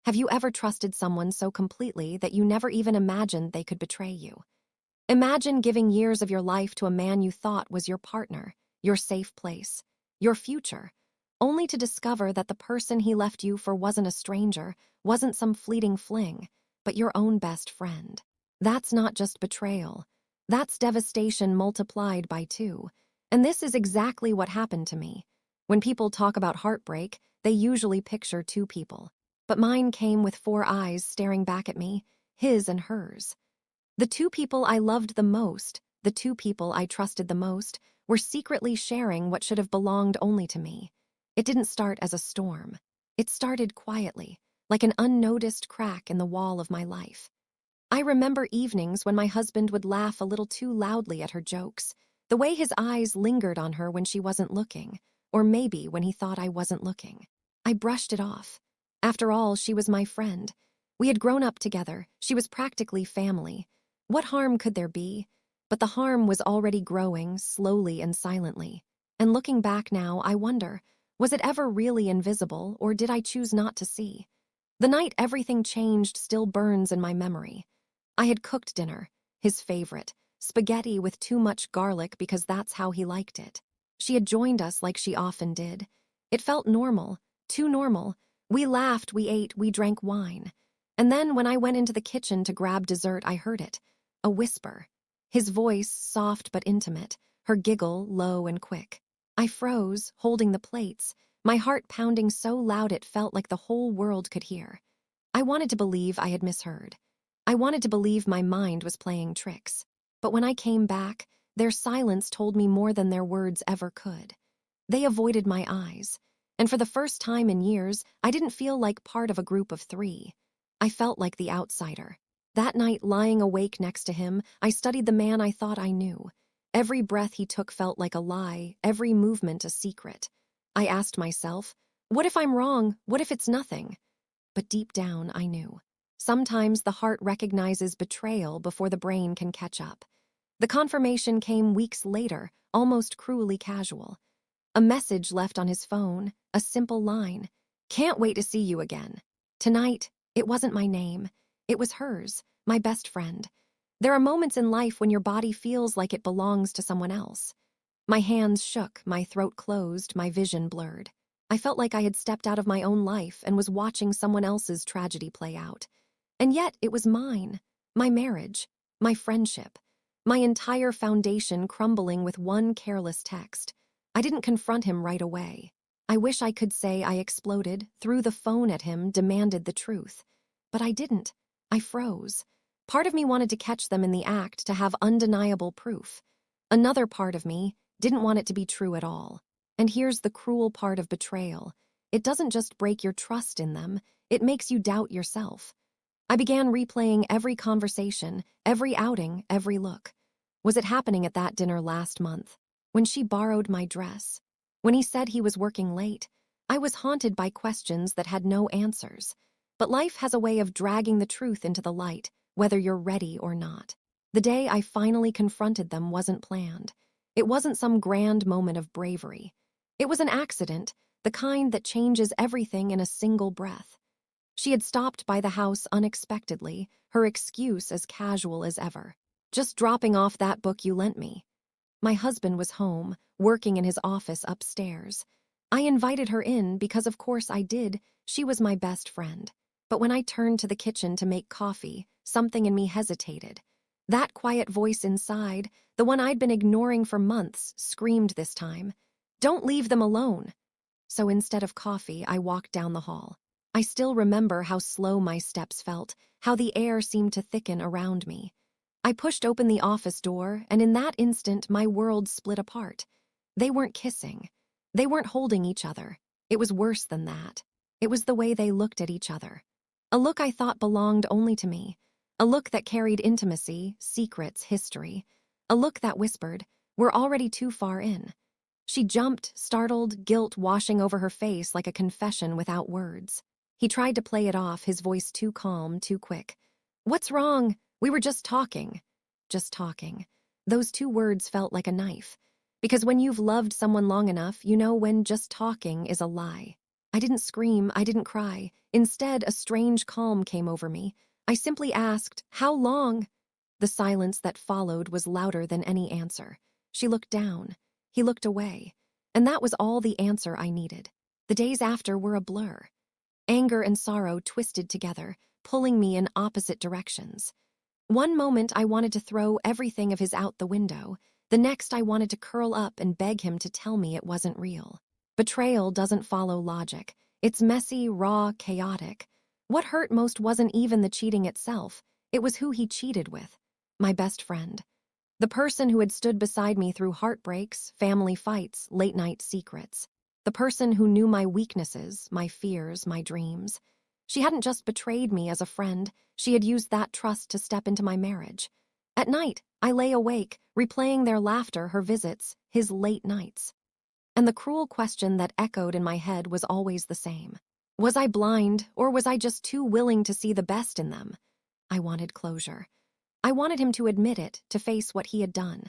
Have you ever trusted someone so completely that you never even imagined they could betray you? Imagine giving years of your life to a man you thought was your partner, your safe place, your future, only to discover that the person he left you for wasn't a stranger, wasn't some fleeting fling, but your own best friend. That's not just betrayal. That's devastation multiplied by two. And this is exactly what happened to me. When people talk about heartbreak, they usually picture two people. But mine came with four eyes staring back at me, his and hers. The two people I loved the most, the two people I trusted the most, were secretly sharing what should have belonged only to me. It didn't start as a storm. It started quietly, like an unnoticed crack in the wall of my life. I remember evenings when my husband would laugh a little too loudly at her jokes, the way his eyes lingered on her when she wasn't looking, or maybe when he thought I wasn't looking. I brushed it off. After all, she was my friend. We had grown up together. She was practically family. What harm could there be? But the harm was already growing, slowly and silently. And looking back now, I wonder, was it ever really invisible, or did I choose not to see? The night everything changed still burns in my memory. I had cooked dinner, his favorite, spaghetti with too much garlic because that's how he liked it. She had joined us like she often did. It felt normal, too normal. We laughed, we ate, we drank wine. And then when I went into the kitchen to grab dessert, I heard it. A whisper. His voice, soft but intimate, her giggle, low and quick. I froze, holding the plates, my heart pounding so loud it felt like the whole world could hear. I wanted to believe I had misheard. I wanted to believe my mind was playing tricks. But when I came back, their silence told me more than their words ever could. They avoided my eyes. And for the first time in years, I didn't feel like part of a group of three. I felt like the outsider. That night, lying awake next to him, I studied the man I thought I knew. Every breath he took felt like a lie, every movement a secret. I asked myself, what if I'm wrong? What if it's nothing? But deep down, I knew. Sometimes the heart recognizes betrayal before the brain can catch up. The confirmation came weeks later, almost cruelly casual. A message left on his phone, a simple line. Can't wait to see you again. Tonight, it wasn't my name. It was hers, my best friend. There are moments in life when your body feels like it belongs to someone else. My hands shook, my throat closed, my vision blurred. I felt like I had stepped out of my own life and was watching someone else's tragedy play out. And yet it was mine, my marriage, my friendship, my entire foundation crumbling with one careless text. I didn't confront him right away. I wish I could say I exploded, threw the phone at him, demanded the truth. But I didn't. I froze. Part of me wanted to catch them in the act, to have undeniable proof. Another part of me didn't want it to be true at all. And here's the cruel part of betrayal. It doesn't just break your trust in them, it makes you doubt yourself. I began replaying every conversation, every outing, every look. Was it happening at that dinner last month? When she borrowed my dress? When he said he was working late? I was haunted by questions that had no answers. But life has a way of dragging the truth into the light, whether you're ready or not. The day I finally confronted them wasn't planned. It wasn't some grand moment of bravery. It was an accident, the kind that changes everything in a single breath. She had stopped by the house unexpectedly, her excuse as casual as ever. Just dropping off that book you lent me. My husband was home, working in his office upstairs. I invited her in because of course I did, she was my best friend. But when I turned to the kitchen to make coffee, something in me hesitated. That quiet voice inside, the one I'd been ignoring for months, screamed this time, "Don't leave them alone." So instead of coffee, I walked down the hall. I still remember how slow my steps felt, how the air seemed to thicken around me. I pushed open the office door, and in that instant, my world split apart. They weren't kissing. They weren't holding each other. It was worse than that. It was the way they looked at each other. A look I thought belonged only to me. A look that carried intimacy, secrets, history. A look that whispered, "We're already too far in." She jumped, startled, guilt washing over her face like a confession without words. He tried to play it off, his voice too calm, too quick. "What's wrong? We were just talking." Just talking. Those two words felt like a knife. Because when you've loved someone long enough, you know when just talking is a lie. I didn't scream, I didn't cry. Instead, a strange calm came over me. I simply asked, "How long?" The silence that followed was louder than any answer. She looked down. He looked away. And that was all the answer I needed. The days after were a blur. Anger and sorrow twisted together, pulling me in opposite directions. One moment I wanted to throw everything of his out the window. The next I wanted to curl up and beg him to tell me it wasn't real. Betrayal doesn't follow logic. It's messy, raw, chaotic. What hurt most wasn't even the cheating itself. It was who he cheated with. My best friend. The person who had stood beside me through heartbreaks, family fights, late-night secrets. The person who knew my weaknesses, my fears, my dreams. She hadn't just betrayed me as a friend, she had used that trust to step into my marriage. At night, I lay awake, replaying their laughter, her visits, his late nights. And the cruel question that echoed in my head was always the same. Was I blind, or was I just too willing to see the best in them? I wanted closure. I wanted him to admit it, to face what he had done.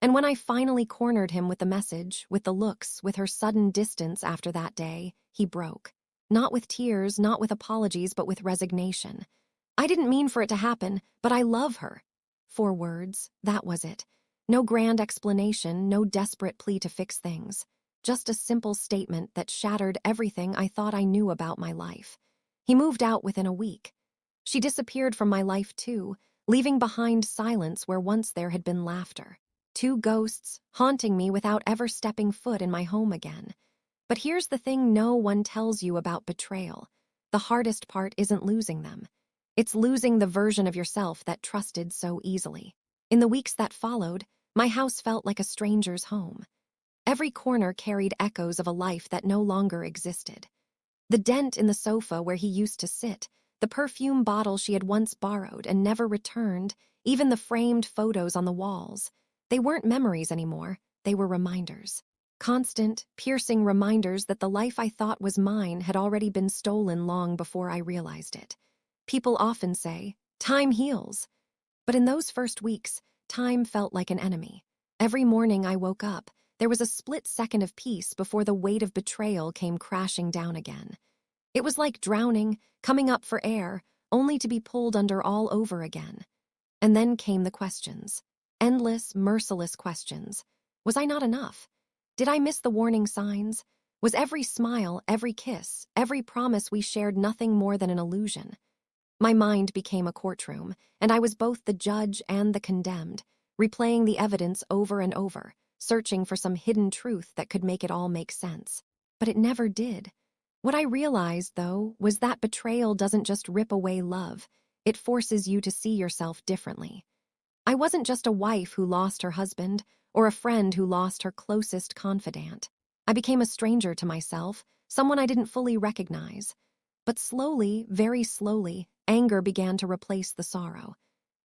And when I finally cornered him with the message, with the looks, with her sudden distance after that day, he broke. Not with tears, not with apologies, but with resignation. I didn't mean for it to happen, but I love her. 4 words, that was it. No grand explanation, no desperate plea to fix things. Just a simple statement that shattered everything I thought I knew about my life. He moved out within a week. She disappeared from my life too, leaving behind silence where once there had been laughter. 2 ghosts, haunting me without ever stepping foot in my home again. But here's the thing no one tells you about betrayal. The hardest part isn't losing them. It's losing the version of yourself that trusted so easily. In the weeks that followed, my house felt like a stranger's home. Every corner carried echoes of a life that no longer existed. The dent in the sofa where he used to sit, the perfume bottle she had once borrowed and never returned, even the framed photos on the walls. They weren't memories anymore, they were reminders. Constant, piercing reminders that the life I thought was mine had already been stolen long before I realized it. People often say, "Time heals." But in those first weeks, time felt like an enemy. Every morning I woke up, there was a split second of peace before the weight of betrayal came crashing down again. It was like drowning, coming up for air, only to be pulled under all over again. And then came the questions. Endless, merciless questions. Was I not enough? Did I miss the warning signs? Was every smile, every kiss, every promise we shared nothing more than an illusion? My mind became a courtroom, and I was both the judge and the condemned, replaying the evidence over and over, searching for some hidden truth that could make it all make sense. But it never did. What I realized, though, was that betrayal doesn't just rip away love, it forces you to see yourself differently. I wasn't just a wife who lost her husband, or a friend who lost her closest confidant. I became a stranger to myself, someone I didn't fully recognize. But slowly, very slowly, anger began to replace the sorrow.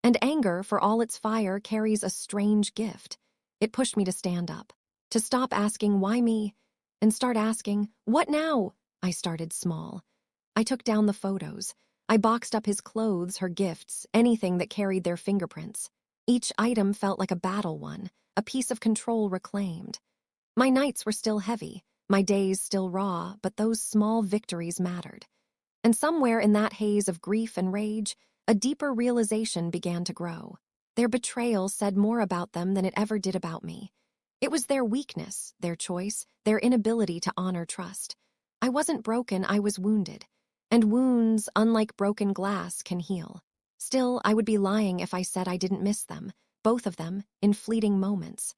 And anger, for all its fire, carries a strange gift. It pushed me to stand up, to stop asking, "Why me?" and start asking, "What now?" I started small. I took down the photos. I boxed up his clothes, her gifts, anything that carried their fingerprints. Each item felt like a battle won, a piece of control reclaimed. My nights were still heavy, my days still raw, but those small victories mattered. And somewhere in that haze of grief and rage, a deeper realization began to grow. Their betrayal said more about them than it ever did about me. It was their weakness, their choice, their inability to honor trust. I wasn't broken, I was wounded. And wounds, unlike broken glass, can heal. Still, I would be lying if I said I didn't miss them, both of them, in fleeting moments.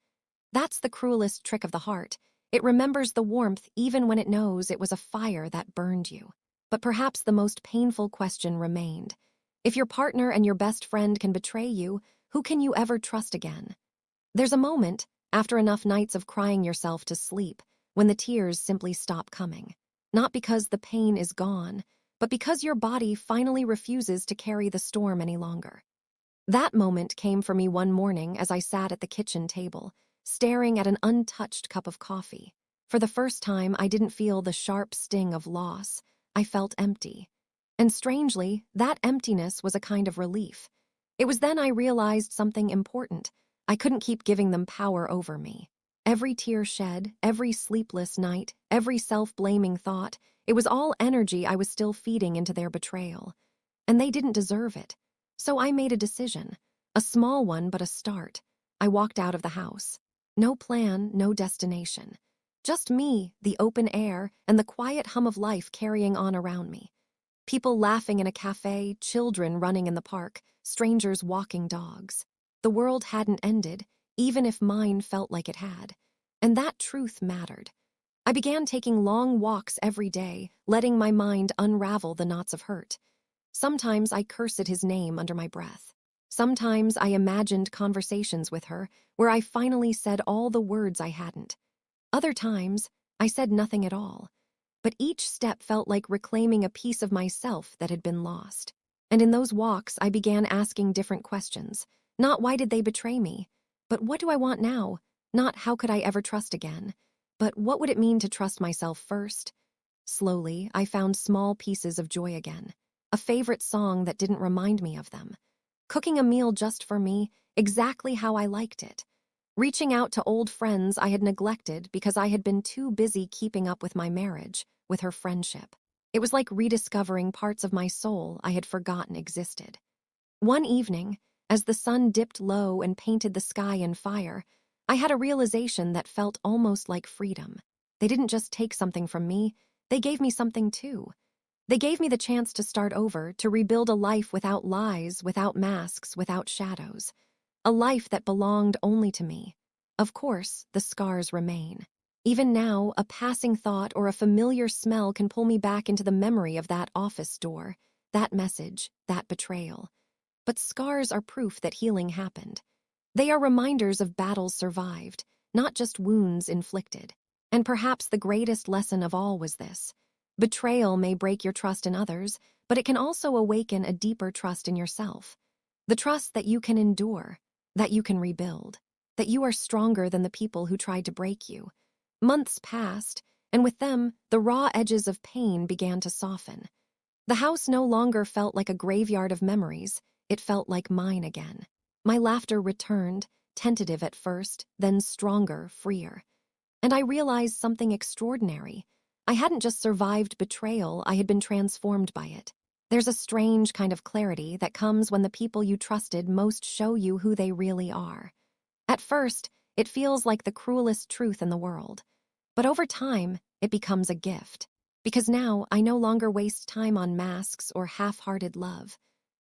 That's the cruelest trick of the heart. It remembers the warmth even when it knows it was a fire that burned you. But perhaps the most painful question remained. If your partner and your best friend can betray you, who can you ever trust again? There's a moment, after enough nights of crying yourself to sleep, when the tears simply stop coming. Not because the pain is gone, but because your body finally refuses to carry the storm any longer. That moment came for me one morning as I sat at the kitchen table, staring at an untouched cup of coffee. For the first time, I didn't feel the sharp sting of loss. I felt empty. And strangely, that emptiness was a kind of relief. It was then I realized something important. I couldn't keep giving them power over me. Every tear shed, every sleepless night, every self-blaming thought, it was all energy I was still feeding into their betrayal. And they didn't deserve it. So I made a decision. A small one, but a start. I walked out of the house. No plan, no destination. Just me, the open air, and the quiet hum of life carrying on around me. People laughing in a cafe, children running in the park, strangers walking dogs. The world hadn't ended, even if mine felt like it had. And that truth mattered. I began taking long walks every day, letting my mind unravel the knots of hurt. Sometimes I cursed his name under my breath. Sometimes I imagined conversations with her where I finally said all the words I hadn't. Other times, I said nothing at all. But each step felt like reclaiming a piece of myself that had been lost. And in those walks, I began asking different questions. Not why did they betray me, but what do I want now? Not how could I ever trust again, but what would it mean to trust myself first? Slowly, I found small pieces of joy again. A favorite song that didn't remind me of them. Cooking a meal just for me, exactly how I liked it. Reaching out to old friends I had neglected because I had been too busy keeping up with my marriage, with her friendship. It was like rediscovering parts of my soul I had forgotten existed. One evening, as the sun dipped low and painted the sky in fire, I had a realization that felt almost like freedom. They didn't just take something from me, they gave me something too. They gave me the chance to start over, to rebuild a life without lies, without masks, without shadows. A life that belonged only to me. Of course, the scars remain. Even now, a passing thought or a familiar smell can pull me back into the memory of that office door, that message, that betrayal. But scars are proof that healing happened. They are reminders of battles survived, not just wounds inflicted. And perhaps the greatest lesson of all was this. Betrayal may break your trust in others, but it can also awaken a deeper trust in yourself. The trust that you can endure, that you can rebuild, that you are stronger than the people who tried to break you. Months passed, and with them, the raw edges of pain began to soften. The house no longer felt like a graveyard of memories, it felt like mine again. My laughter returned, tentative at first, then stronger, freer. And I realized something extraordinary. I hadn't just survived betrayal, I had been transformed by it. There's a strange kind of clarity that comes when the people you trusted most show you who they really are. At first, it feels like the cruelest truth in the world. But over time, it becomes a gift. Because now, I no longer waste time on masks or half-hearted love.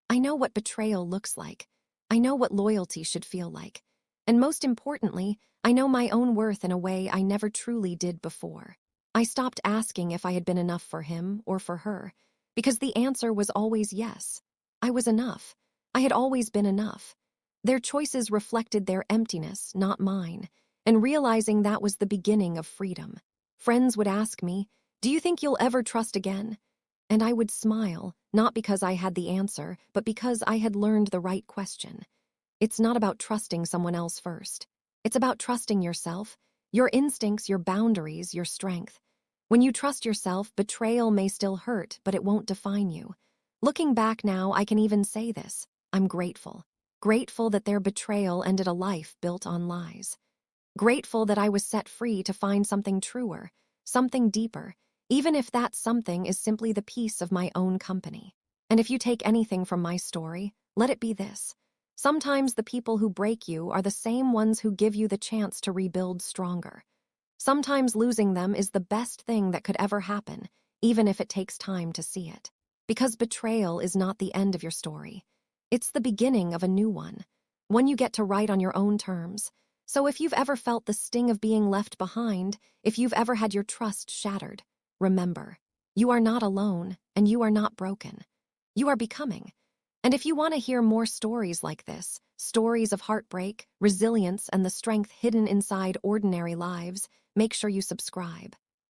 I know what betrayal looks like. I know what loyalty should feel like. And most importantly, I know my own worth in a way I never truly did before. I stopped asking if I had been enough for him or for her, because the answer was always yes. I was enough. I had always been enough. Their choices reflected their emptiness, not mine, and realizing that was the beginning of freedom. Friends would ask me, "Do you think you'll ever trust again?" And I would smile, not because I had the answer, but because I had learned the right question. It's not about trusting someone else first. It's about trusting yourself, your instincts, your boundaries, your strength. When you trust yourself, betrayal may still hurt, but it won't define you. Looking back now, I can even say this. I'm grateful. Grateful that their betrayal ended a life built on lies. Grateful that I was set free to find something truer, something deeper, even if that something is simply the peace of my own company. And if you take anything from my story, let it be this. Sometimes the people who break you are the same ones who give you the chance to rebuild stronger. Sometimes losing them is the best thing that could ever happen, even if it takes time to see it. Because betrayal is not the end of your story. It's the beginning of a new one you get to write on your own terms. So if you've ever felt the sting of being left behind, if you've ever had your trust shattered, remember, you are not alone and you are not broken. You are becoming. And if you want to hear more stories like this, stories of heartbreak, resilience, and the strength hidden inside ordinary lives, make sure you subscribe.